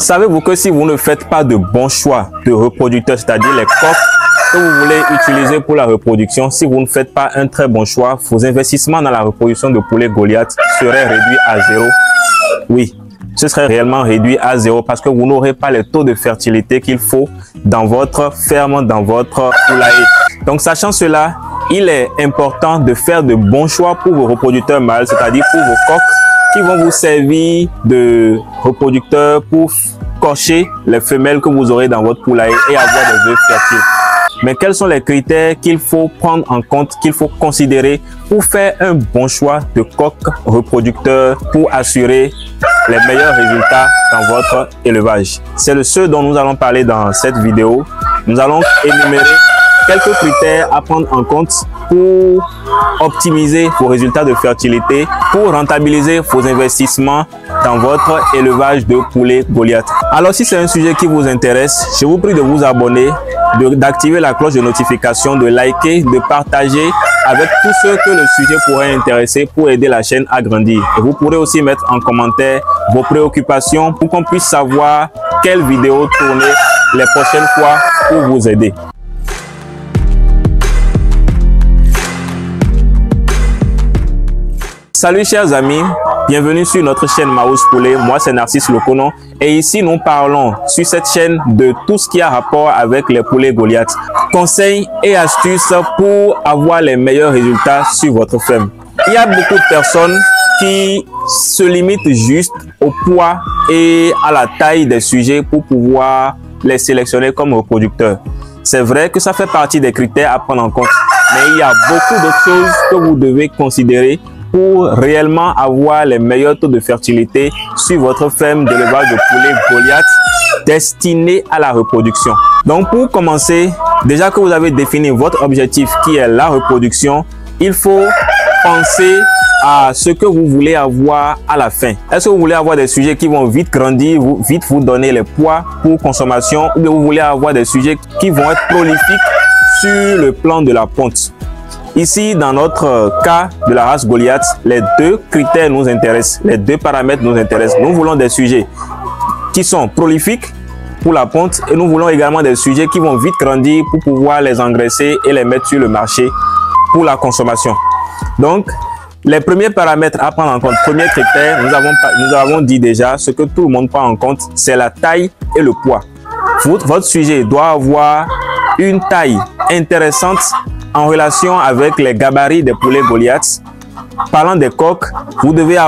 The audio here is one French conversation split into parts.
Savez-vous que si vous ne faites pas de bons choix de reproducteurs, c'est-à-dire les coques que vous voulez utiliser pour la reproduction, si vous ne faites pas un très bon choix, vos investissements dans la reproduction de poulets Goliath seraient réduits à zéro. Oui, ce serait réellement réduit à zéro parce que vous n'aurez pas les taux de fertilité qu'il faut dans votre ferme, dans votre poulailler. Donc, sachant cela, il est important de faire de bons choix pour vos reproducteurs mâles, c'est-à-dire pour vos coques qui vont vous servir de reproducteurs pour cocher les femelles que vous aurez dans votre poulailler et avoir des œufs fertiles. Mais quels sont les critères qu'il faut prendre en compte, qu'il faut considérer pour faire un bon choix de coq reproducteur pour assurer les meilleurs résultats dans votre élevage? C'est ce dont nous allons parler dans cette vidéo. Nous allons énumérer quelques critères à prendre en compte pour optimiser vos résultats de fertilité, pour rentabiliser vos investissements dans votre élevage de poulets Goliath. Alors, si c'est un sujet qui vous intéresse, je vous prie de vous abonner, d'activer la cloche de notification, de liker, de partager avec tous ceux que le sujet pourrait intéresser pour aider la chaîne à grandir. Et vous pourrez aussi mettre en commentaire vos préoccupations pour qu'on puisse savoir quelle vidéo tourner les prochaines fois pour vous aider. Salut chers amis, bienvenue sur notre chaîne Maous Poulet. Moi c'est Narcisse Lokono et ici nous parlons sur cette chaîne de tout ce qui a rapport avec les poulets Goliath. Conseils et astuces pour avoir les meilleurs résultats sur votre ferme. Il y a beaucoup de personnes qui se limitent juste au poids et à la taille des sujets pour pouvoir les sélectionner comme reproducteurs. C'est vrai que ça fait partie des critères à prendre en compte, mais il y a beaucoup d'autres choses que vous devez considérer pour réellement avoir les meilleurs taux de fertilité sur votre ferme d'élevage de poulets Goliath destinée à la reproduction. Donc pour commencer, déjà que vous avez défini votre objectif qui est la reproduction, il faut penser à ce que vous voulez avoir à la fin. Est-ce que vous voulez avoir des sujets qui vont vite grandir, vite vous donner les poids pour consommation, ou bien vous voulez avoir des sujets qui vont être prolifiques sur le plan de la ponte? Ici, dans notre cas de la race Goliath, les deux critères nous intéressent, les deux paramètres nous intéressent. Nous voulons des sujets qui sont prolifiques pour la ponte et nous voulons également des sujets qui vont vite grandir pour pouvoir les engraisser et les mettre sur le marché pour la consommation. Donc, les premiers paramètres à prendre en compte, premier critère, nous avons dit déjà, ce que tout le monde prend en compte, c'est la taille et le poids. Votre sujet doit avoir une taille intéressante en relation avec les gabarits des poulets Goliath. Parlant des coques, vous devez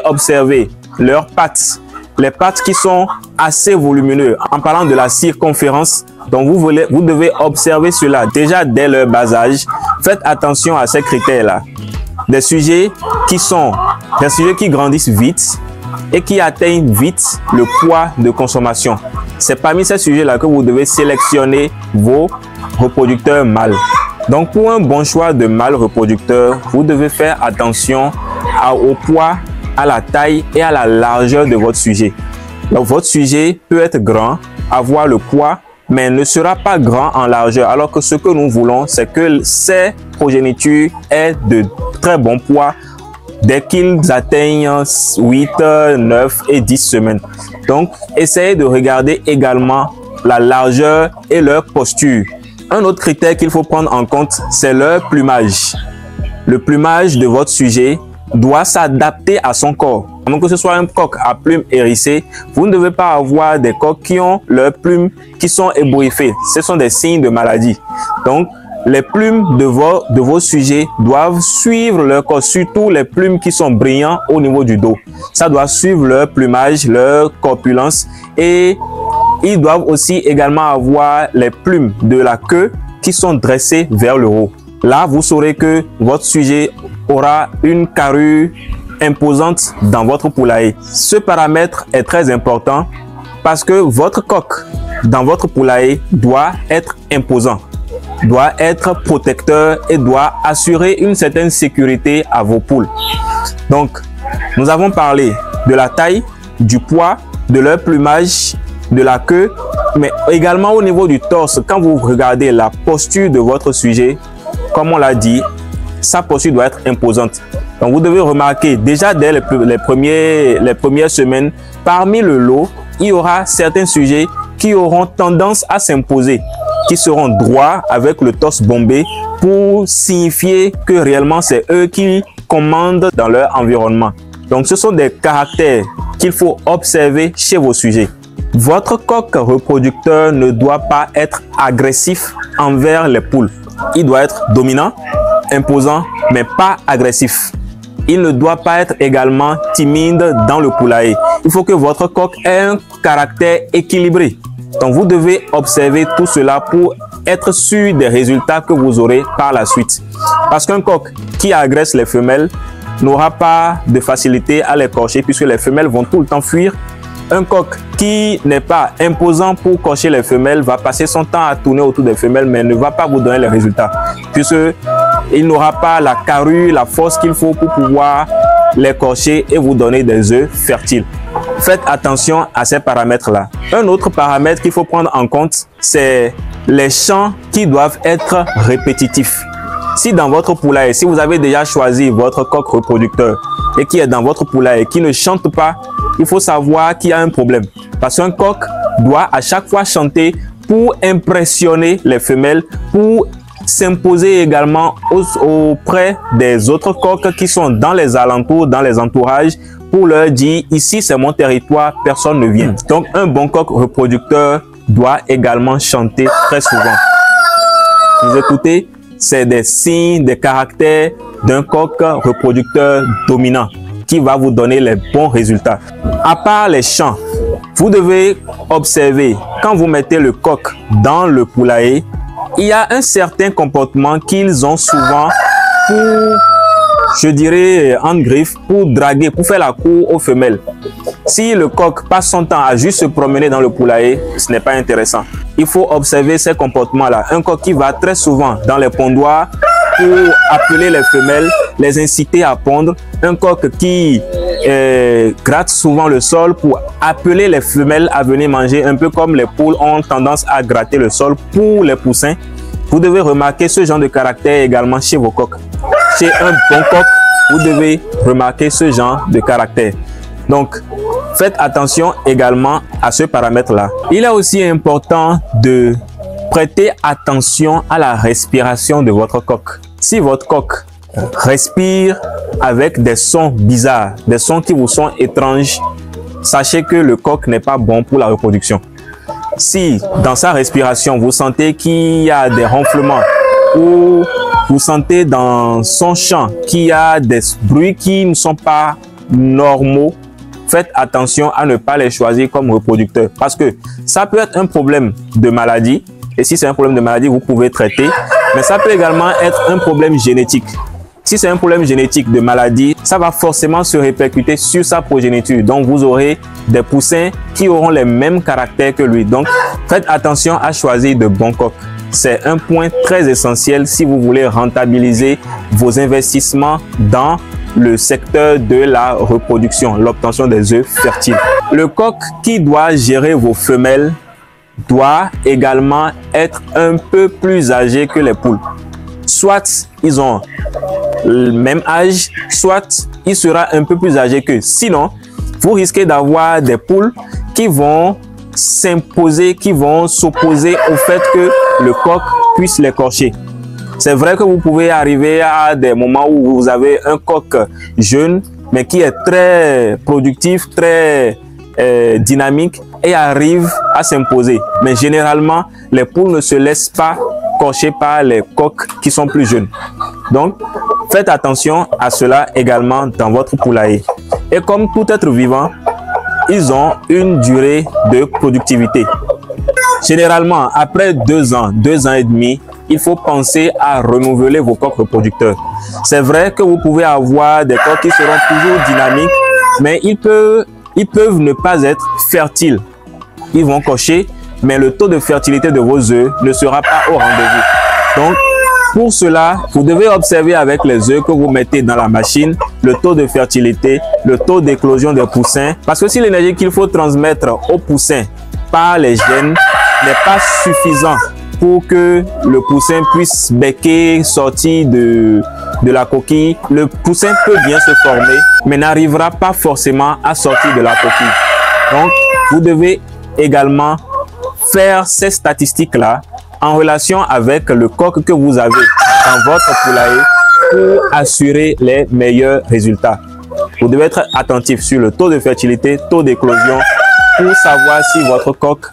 observer leurs pattes, les pattes qui sont assez volumineuses. En parlant de la circonférence, donc vous devez observer cela déjà dès leur bas âge. Faites attention à ces critères-là. Des sujets qui grandissent vite et qui atteignent vite le poids de consommation. C'est parmi ces sujets-là que vous devez sélectionner vos reproducteurs mâles. Donc pour un bon choix de mâle reproducteur, vous devez faire attention au poids, à la taille et à la largeur de votre sujet. Donc votre sujet peut être grand, avoir le poids, mais ne sera pas grand en largeur. Alors que ce que nous voulons, c'est que ces progénitures aient de très bons poids dès qu'ils atteignent 8, 9 et 10 semaines. Donc essayez de regarder également la largeur et leur posture. Un autre critère qu'il faut prendre en compte, c'est leur plumage. Le plumage de votre sujet doit s'adapter à son corps. Donc que ce soit un coq à plumes hérissées, vous ne devez pas avoir des coqs qui ont leurs plumes qui sont ébouriffées. Ce sont des signes de maladie. Donc les plumes de vos sujets doivent suivre leur corps, surtout les plumes qui sont brillantes au niveau du dos. Ça doit suivre leur plumage, leur corpulence, et ils doivent aussi également avoir les plumes de la queue qui sont dressées vers le haut. Là, vous saurez que votre sujet aura une carrure imposante dans votre poulailler. Ce paramètre est très important parce que votre coq dans votre poulailler doit être imposant, doit être protecteur et doit assurer une certaine sécurité à vos poules. Donc, nous avons parlé de la taille, du poids, de leur plumage, de la queue, mais également au niveau du torse. Quand vous regardez la posture de votre sujet, comme on l'a dit, sa posture doit être imposante. Donc vous devez remarquer déjà dès les premières semaines, parmi le lot, il y aura certains sujets qui auront tendance à s'imposer, qui seront droits avec le torse bombé pour signifier que réellement c'est eux qui commandent dans leur environnement. Donc ce sont des caractères qu'il faut observer chez vos sujets. Votre coq reproducteur ne doit pas être agressif envers les poules. Il doit être dominant, imposant, mais pas agressif. Il ne doit pas être également timide dans le poulailler. Il faut que votre coq ait un caractère équilibré. Donc vous devez observer tout cela pour être sûr des résultats que vous aurez par la suite. Parce qu'un coq qui agresse les femelles n'aura pas de facilité à les cocher puisque les femelles vont tout le temps fuir. Un coq qui n'est pas imposant pour cocher les femelles va passer son temps à tourner autour des femelles mais ne va pas vous donner les résultats puisque il n'aura pas la carrure, la force qu'il faut pour pouvoir les cocher et vous donner des œufs fertiles. Faites attention à ces paramètres-là. Un autre paramètre qu'il faut prendre en compte, c'est les chants qui doivent être répétitifs. Si dans votre poulailler, si vous avez déjà choisi votre coq reproducteur et qui est dans votre poulailler et qui ne chante pas, il faut savoir qu'il y a un problème. Parce qu'un coq doit à chaque fois chanter pour impressionner les femelles, pour s'imposer également auprès des autres coqs qui sont dans les alentours, dans les entourages, pour leur dire ici c'est mon territoire, personne ne vient. Donc un bon coq reproducteur doit également chanter très souvent. Vous écoutez, c'est des signes, des caractères d'un coq reproducteur dominant qui va vous donner les bons résultats. À part les chants, vous devez observer quand vous mettez le coq dans le poulailler, il y a un certain comportement qu'ils ont souvent pour, je dirais, en griffe, pour draguer, pour faire la cour aux femelles. Si le coq passe son temps à juste se promener dans le poulailler, ce n'est pas intéressant. Il faut observer ces comportements-là. Un coq qui va très souvent dans les pondoirs pour appeler les femelles, les inciter à pondre. Un coq qui gratte souvent le sol pour appeler les femelles à venir manger, un peu comme les poules ont tendance à gratter le sol pour les poussins. Vous devez remarquer ce genre de caractère également chez vos coqs. Chez un bon coq, vous devez remarquer ce genre de caractère. Donc, faites attention également à ce paramètre-là. Il est aussi important de prêter attention à la respiration de votre coq. Si votre coq respire avec des sons bizarres, des sons qui vous sont étranges, sachez que le coq n'est pas bon pour la reproduction. Si dans sa respiration, vous sentez qu'il y a des ronflements ou vous sentez dans son chant qu'il y a des bruits qui ne sont pas normaux, faites attention à ne pas les choisir comme reproducteurs parce que ça peut être un problème de maladie. Et si c'est un problème de maladie, vous pouvez traiter. Mais ça peut également être un problème génétique. Si c'est un problème génétique de maladie, ça va forcément se répercuter sur sa progéniture. Donc, vous aurez des poussins qui auront les mêmes caractères que lui. Donc, faites attention à choisir de bons coqs. C'est un point très essentiel si vous voulez rentabiliser vos investissements dans le secteur de la reproduction, l'obtention des œufs fertiles. Le coq qui doit gérer vos femelles doit également être un peu plus âgé que les poules. Soit ils ont le même âge, soit il sera un peu plus âgé qu'eux. Sinon, vous risquez d'avoir des poules qui vont s'imposer, qui vont s'opposer au fait que le coq puisse les cocher. C'est vrai que vous pouvez arriver à des moments où vous avez un coq jeune, mais qui est très productif, très dynamique et arrive à s'imposer. Mais généralement, les poules ne se laissent pas cocher par les coqs qui sont plus jeunes. Donc, faites attention à cela également dans votre poulailler. Et comme tout être vivant, ils ont une durée de productivité. Généralement, après 2 ans, 2 ans et demi, il faut penser à renouveler vos coqs reproducteurs. C'est vrai que vous pouvez avoir des coqs qui seront toujours dynamiques, mais ils peuvent ne pas être fertiles. Ils vont cocher, mais le taux de fertilité de vos œufs ne sera pas au rendez-vous. Donc, pour cela, vous devez observer avec les œufs que vous mettez dans la machine le taux de fertilité, le taux d'éclosion des poussins. Parce que si l'énergie qu'il faut transmettre aux poussins par les gènes n'est pas suffisant pour que le poussin puisse becquer, sortir de la coquille, le poussin peut bien se former, mais n'arrivera pas forcément à sortir de la coquille. Donc, vous devez également faire ces statistiques-là en relation avec le coq que vous avez dans votre poulailler pour assurer les meilleurs résultats. Vous devez être attentif sur le taux de fertilité, taux d'éclosion, pour savoir si votre coq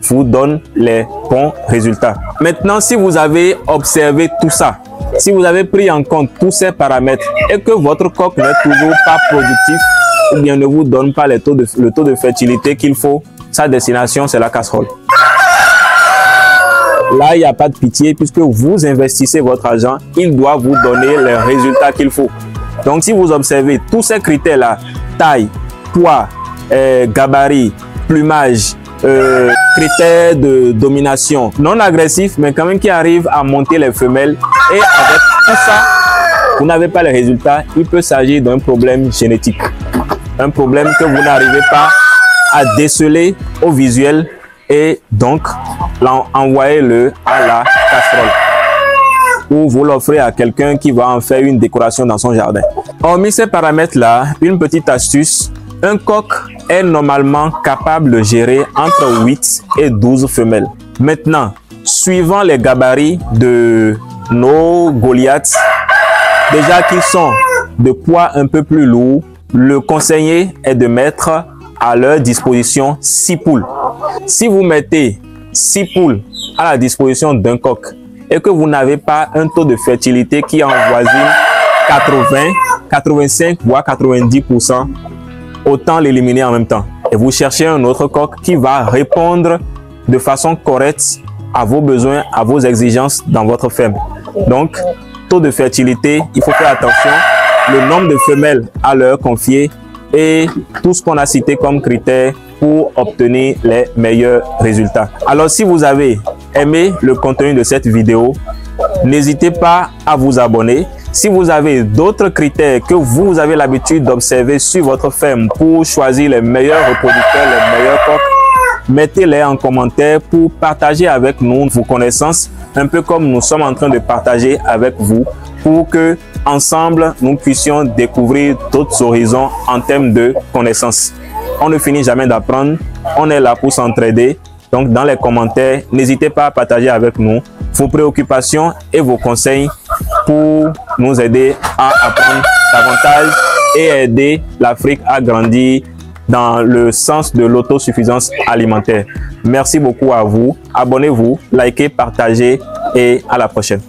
vous donne les bons résultats. Maintenant, si vous avez observé tout ça, si vous avez pris en compte tous ces paramètres et que votre coq n'est toujours pas productif ou bien ne vous donne pas le taux de fertilité qu'il faut, sa destination, c'est la casserole. Là, il n'y a pas de pitié puisque vous investissez votre argent, il doit vous donner les résultats qu'il faut. Donc, si vous observez tous ces critères-là, taille, poids, gabarit, plumage, critères de domination, non agressif, mais quand même qui arrive à monter les femelles, et avec tout ça, vous n'avez pas les résultats, il peut s'agir d'un problème génétique. Un problème que vous n'arrivez pas à déceler au visuel et donc envoyez-le à la casserole ou vous l'offrez à quelqu'un qui va en faire une décoration dans son jardin. Hormis ces paramètres-là, une petite astuce, un coq est normalement capable de gérer entre 8 et 12 femelles. Maintenant, suivant les gabarits de nos Goliaths, déjà qu'ils sont de poids un peu plus lourd, le conseiller est de mettre à leur disposition 6 poules. Si vous mettez 6 poules à la disposition d'un coq et que vous n'avez pas un taux de fertilité qui en voisine 80, 85 voire 90%, autant l'éliminer en même temps. Et vous cherchez un autre coq qui va répondre de façon correcte à vos besoins, à vos exigences dans votre ferme. Donc, taux de fertilité, il faut faire attention, le nombre de femelles à leur confier et tout ce qu'on a cité comme critères pour obtenir les meilleurs résultats. Alors, si vous avez aimé le contenu de cette vidéo, n'hésitez pas à vous abonner. Si vous avez d'autres critères que vous avez l'habitude d'observer sur votre ferme pour choisir les meilleurs reproducteurs, les meilleurs coqs, mettez-les en commentaire pour partager avec nous vos connaissances, un peu comme nous sommes en train de partager avec vous, pour que ensemble nous puissions découvrir d'autres horizons en termes de connaissances. On ne finit jamais d'apprendre, on est là pour s'entraider. Donc dans les commentaires, n'hésitez pas à partager avec nous vos préoccupations et vos conseils pour nous aider à apprendre davantage et aider l'Afrique à grandir dans le sens de l'autosuffisance alimentaire. Merci beaucoup à vous. Abonnez-vous, likez, partagez et à la prochaine.